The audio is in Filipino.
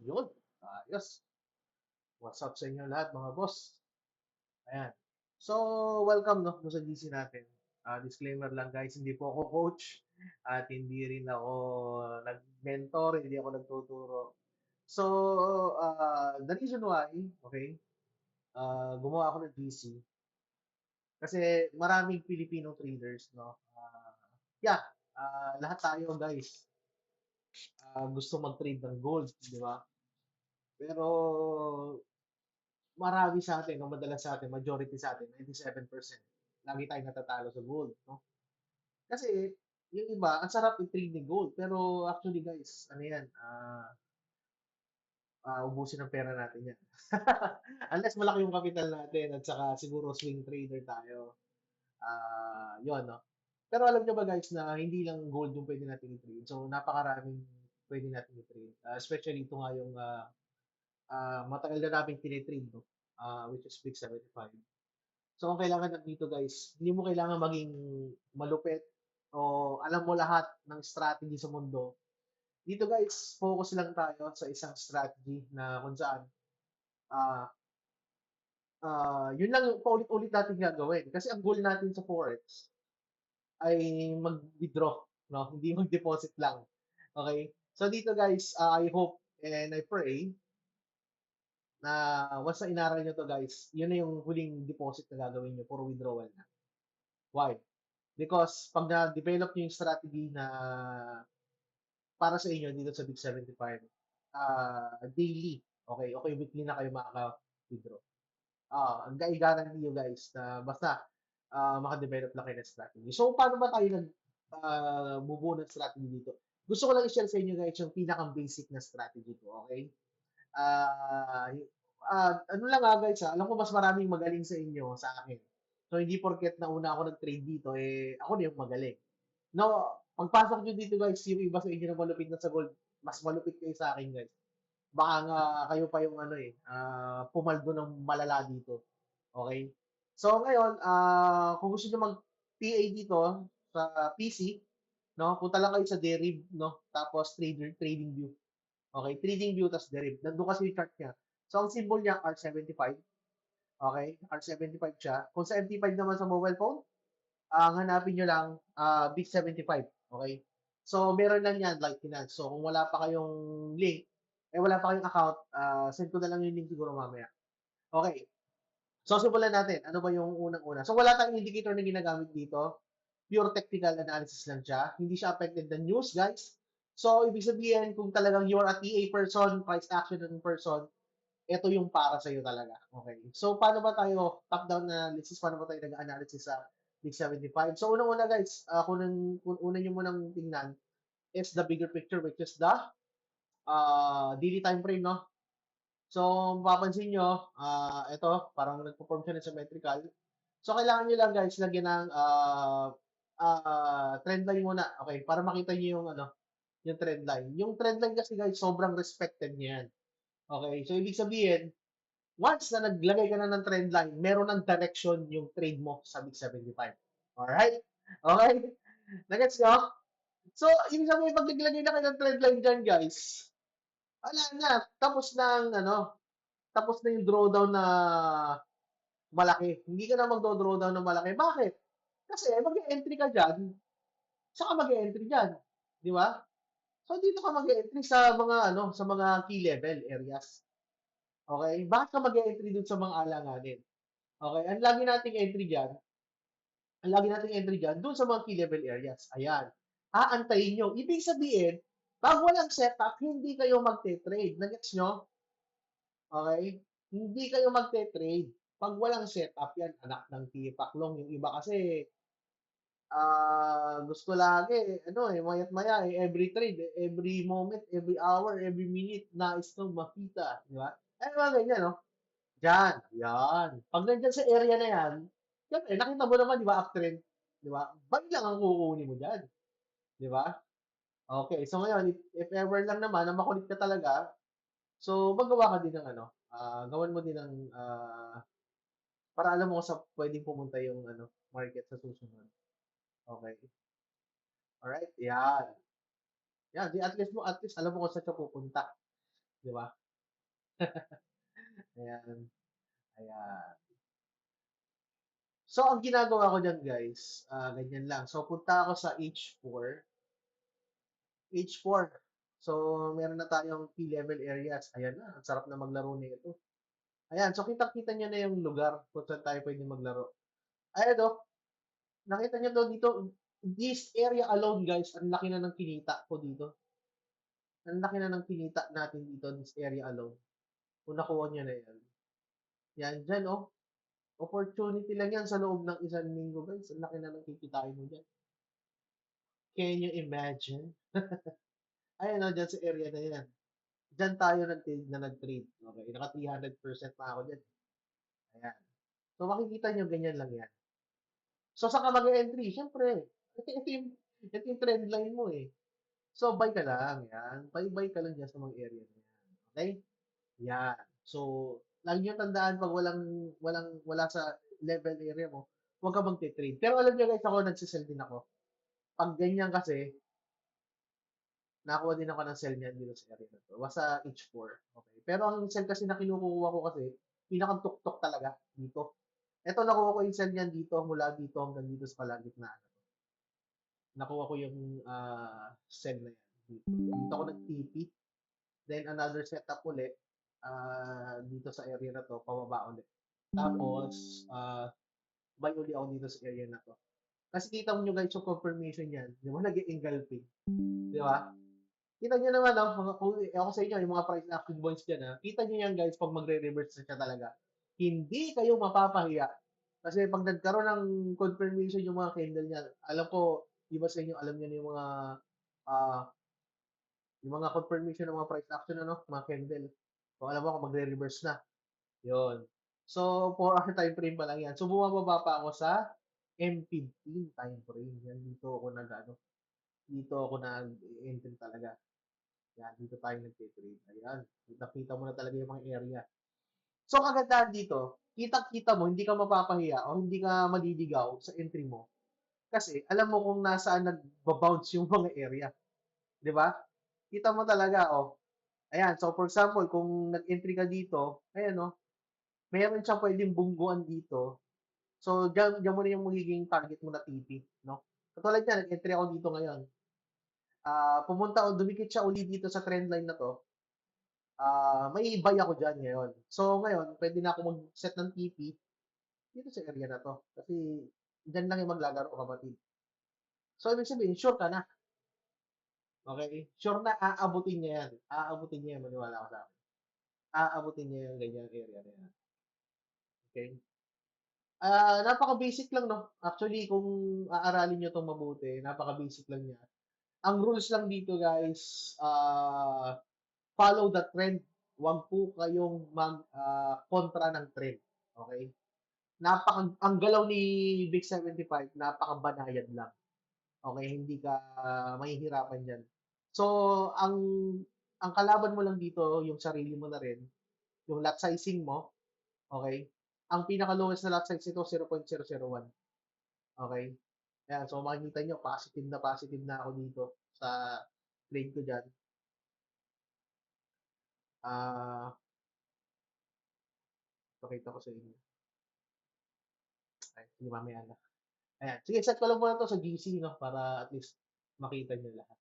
Yun, ayos. What's up sa inyo lahat mga boss? Ayan. So, welcome no, sa GC natin. Disclaimer lang guys, hindi po ako coach at hindi rin ako nag-mentor, hindi ako nagtuturo. So, the reason why, okay, gumawa ako ng GC kasi maraming Filipino traders, no? Yeah, lahat tayo guys, gusto mag-trade ng gold, di ba? Pero marami sa atin, no, madalas sa atin, majority sa atin, 97%, lagi tayong natatalo sa gold, no? Kasi, yung iba, ang sarap i-trade ng gold. Pero actually, guys, ano yan, ubusin ang pera natin yan. Unless malaki yung capital natin at saka siguro swing trader tayo. Yun, no? Pero alam nyo ba guys na hindi lang gold yung pwede natin i-trade. So, napakaraming pwede natin i-trade. Especially ito nga yung matagal na namin tinitrade, no? Which is Big 75. So, ang kailangan lang dito guys, hindi mo kailangan maging malupit o alam mo lahat ng strategy sa mundo. Dito guys, focus lang tayo sa isang strategy na kung saan ah yun lang yung paulit-ulit natin gagawin. Kasi ang goal natin sa Forex ay mag-withdraw, no? Hindi mag-deposit lang. Okay? So dito guys, I hope and I pray na once na inaral nyo to guys, yun na yung huling deposit na gagawin nyo, puro withdrawal na. Why? Because pag na-develop nyo yung strategy na para sa inyo dito sa Big 75, daily, okay, okay, weekly na kayo makaka-withdraw. Ang guarantee you guys na basta makadevelop lang kayo ng strategy. So, paano ba tayo bubuo ng strategy dito? Gusto ko lang i-share sa inyo guys yung pinakang basic na strategy ko, okay? Ano lang guys, alam ko mas maraming magaling sa inyo sa akin. So, hindi porket na una ako nag-trade dito, eh, ako na yung magaling. No, pagpasok nyo dito guys, yung iba sa inyo na malupit na sa gold, mas malupit kayo sa akin guys. Baka nga kayo pa yung ano eh, pumaldo ng malala dito. Okay? So ngayon, kung gusto niyo mag-PA dito sa PC, no, punta lang kayo sa Deriv, no, tapos trading view. Okay, trading view tapos Deriv. Nandun kasi yung chart niya. So ang symbol niya R75. Okay, R75 siya. Kung sa MT5 naman sa mobile phone, ang hanapin nyo lang, Big 75. Okay? So, meron lang yan, like finance. So, kung wala pa kayong link, wala pa kayong account, send ko na lang yung link siguro mamaya. Okay. So, simulan natin. Ano ba yung unang-una? So, wala tayong indicator na ginagamit dito. Pure technical analysis lang siya. Hindi siya affected the news, guys. So, ibig sabihin, kung talagang you're a TA person, price action person, ito yung para sa'yo talaga. Okay. So, paano ba tayo, top-down analysis, paano ba tayo nag-analysis sa Big 75? So, unang-una guys, kung una nyo munang tingnan is the bigger picture, which is the daily time frame, no? So, mapapansin nyo, ito, parang nag-perform siya ng symmetrical. So, kailangan nyo lang guys, lagyan ng trend line muna. Okay, para makita nyo yung, ano, yung trend line. Yung trend line kasi guys, sobrang respected niya yan. Okay, so ibig sabihin, once na naglagay ka na ng trend line, meron ng direction yung trade mo sa Big 75. Alright? Okay? Nagets nyo? So, ibig sabihin, pag naglagay na kayo ng trend line dyan, guys, wala na. Tapos na yung drawdown na malaki. Hindi ka na magdo-drawdown na malaki. Bakit? Kasi mag-entry ka dyan, saka mag-entry dyan. Di ba? So, dito ka mag-entry sa mga, sa mga key level areas. Okay? Bakit ka mag-entry dun sa mga alanganin? Okay? Ang lagi nating entry dyan, dun sa mga key level areas. Ayan. Aantayin nyo. Ibig sabihin, pag walang setup, hindi kayo magte-trade. Nagets nyo? Okay? Hindi kayo magte-trade. Pag walang setup yan, anak ng tipaklong. Yung iba kasi, gusto lagi, mayat maya, every trade, every moment, every hour, every minute, nais nung makita. Di ba? Mga ganyan, no? Diyan, yan. Pag nandiyan sa area na yan, siyempre, nakita mo naman, di ba, uptrend, di ba? Buy lang ang kukunin mo dyan, di ba? Okay, so ngayon, if ever lang naman, na makulit ka talaga, so magawa ka din ng gawan mo din ng, para alam mo kung sa pwedeng pumunta yung market sa susunod. Okay. Alright, yan. Yan, di at least alam mo kung saan ka pupunta. 'di ba? Ayan, ayan. So, ang ginagawa ko diyan guys, ganyan lang. So, punta ako sa H4. H4. So, meron na tayong P-level areas. Ayan na, ang sarap na maglaro nito. Ayan, so kitang-kita niyo na yung lugar kung saan tayo pwede maglaro. Ayan o, nakita niyo to dito, this area alone guys, ang laki na ng kinita ko dito. Ang laki na ng kinita natin dito, this area alone. Kung nakuha niyo na yan. Yan, dyan oh. Opportunity lang yan sa loob ng isang linggo guys. Ang laki na ng kikitain mo dyan. Can you imagine? Ayan o, dyan sa area na yan. Dyan tayo nag-trade. Okay, naka 300% na ako dyan. Ayan. So makikita nyo, ganyan lang yan. So saan ka mag-entry? Siyempre, ito yung trend line mo eh. So buy ka lang, yan. Buy ka lang dyan sa mga area na yan. Okay? Yan. So, lagi nyo tandaan pag wala sa level area mo, huwag ka magte-trade. Pero alam nyo guys, ako nagsisell din ako. Pag ganyan kasi, nakakuha din ako ng sell niyan dito sa area na to. Basta H4. Okay. Pero ang sell kasi na kinukuha ko kasi, pinakang talaga dito. Ito nakuha ko yung sell niyan dito, mula dito hanggang dito sa kalagitnaan. Nakuha ko yung sell na yan. Dito ako nag-TP. Then another setup ulit dito sa area na to, pababa ulit. Tapos, buy ulit ako dito sa area na to. Kasi kita mo nyo guys yung confirmation yan. Di ba? Nag-engulfing. Di ba? Kita nyo naman, no? Ako sa inyo, yung mga price action bonds dyan, ha? Kita nyo yan guys pag magre-reverse na siya talaga. Hindi kayo mapapahiya. Kasi pag nagkaroon ng confirmation yung mga candle niya, alam ko, iba sa inyo, alam niyo na uh, yung mga confirmation ng mga price action, ano, mga candle. So, alam mo kung magre-reverse na. Yun. So, 4 hour time frame pa lang yan. So, bumababa pa ako sa M15 time frame. Yan, dito ako nag-entry talaga. Yan, dito tayo nag-trade. Ayan. Nakita mo na talaga yung mga area. So, kagandahan dito, kita-kita mo, hindi ka mapapahiya o hindi ka maliligaw sa entry mo. Kasi, alam mo kung nasaan nag-bounce yung mga area. Di ba? Kita mo talaga, oh. Ayan, so for example, kung nag-entry ka dito, ayan, oh, meron siyang pwedeng bungguan dito. So, diyan mo na yung magiging target mo na TP, no? Katulad yan, nag-entry ako dito ngayon. Pumunta o dumikit siya uli dito sa trend line na to. May buy ako dyan ngayon. So, ngayon, pwede na ako mag-set ng TP dito sa area na to. Kasi, dyan lang yung maglalaro, kapatid. So, ibig sabihin, sure ka na. Okay? Sure na, aabutin niya yan. Aabutin niya yan, maniwala ko sa akin. Aabutin niya yung ganyan area na yan. Okay? Napaka-basic lang, no? Actually, kung aaralin nyo itong mabuti, napaka-basic lang niya. Ang rules lang dito, guys, follow the trend. Huwag po kayong kontra ng trend. Okay? Ang galaw ni Big 75, napaka-banayad lang. Okay? Hindi ka mahihirapan dyan. So, ang kalaban mo lang dito, yung sarili mo na rin, yung lot sizing mo, okay? Ang pinaka-lowest na lot size nito, 0.001. Okay? Ayan, so makikita nyo, positive na ako dito sa trade ko dyan. Pakita ko sa inyo. Ay, sige, mamaya na. Ayan, sige, set ko lang muna to sa GC, no, para at least makita nyo lahat.